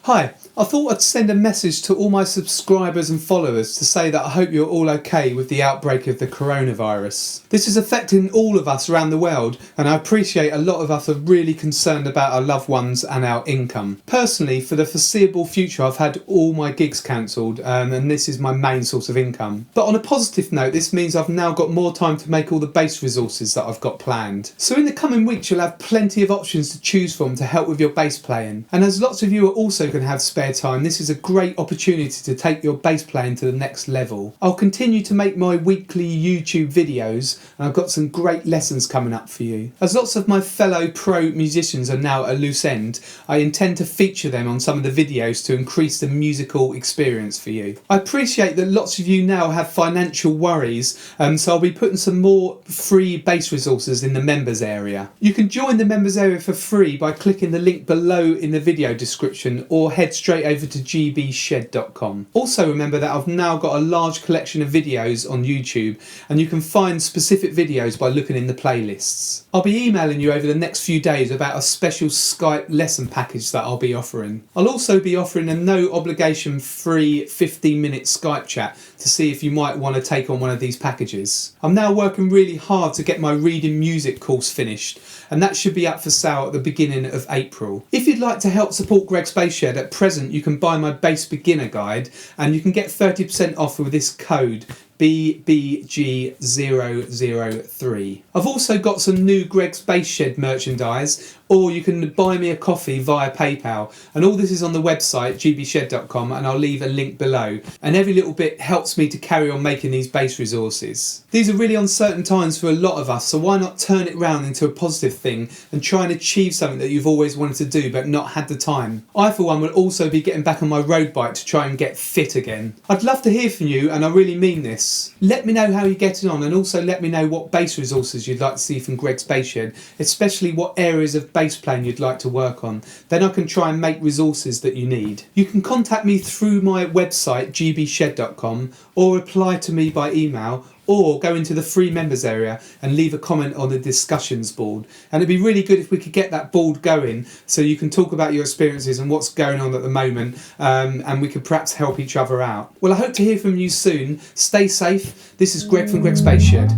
Hi, I thought I'd send a message to all my subscribers and followers to say that I hope you're all okay with the outbreak of the coronavirus. This is affecting all of us around the world, and I appreciate a lot of us are really concerned about our loved ones and our income. Personally, for the foreseeable future, I've had all my gigs cancelled, and this is my main source of income. But on a positive note, this means I've now got more time to make all the bass resources that I've got planned. So in the coming weeks, you'll have plenty of options to choose from to help with your bass playing. And as lots of you are also going to have spare time, this is a great opportunity to take your bass playing to the next level. I'll continue to make my weekly YouTube videos, and I've got some great lessons coming up for you. As lots of my fellow pro musicians are now at a loose end, I intend to feature them on some of the videos to increase the musical experience for you. I appreciate that lots of you now have financial worries, so I'll be putting some more free bass resources in the members area. You can join the members area for free by clicking the link below in the video description, or head straight over to gbshed.com. Also remember that I've now got a large collection of videos on YouTube, and you can find specific videos by looking in the playlists. I'll be emailing you over the next few days about a special Skype lesson package that I'll be offering. I'll also be offering a no obligation free 15-minute Skype chat to see if you might want to take on one of these packages. I'm now working really hard to get my reading music course finished, and that should be up for sale at the beginning of April. If you'd like to help support Greg's Bass Shed, at present you can buy my bass beginner guide, and you can get 30% off with this code BBG003. I've also got some new Greg's Bass Shed merchandise, or you can buy me a coffee via PayPal, and all this is on the website gbshed.com, and I'll leave a link below, and every little bit helps me to carry on making these bass resources. These are really uncertain times for a lot of us, so why not turn it round into a positive thing and try and achieve something that you've always wanted to do but not had the time. I for one will also be getting back on my road bike to try and get fit again. I'd love to hear from you, and I really mean this. Let me know how you're getting on, and also let me know what bass resources you'd like to see from Greg's Bass Shed, especially what areas of bass playing you'd like to work on. Then I can try and make resources that you need. You can contact me through my website gbshed.com, or reply to me by email, or go into the free members area and leave a comment on the discussions board. And it'd be really good if we could get that board going so you can talk about your experiences and what's going on at the moment, and we could perhaps help each other out. Well, I hope to hear from you soon. Stay safe. This is Greg from Greg's Bass Shed.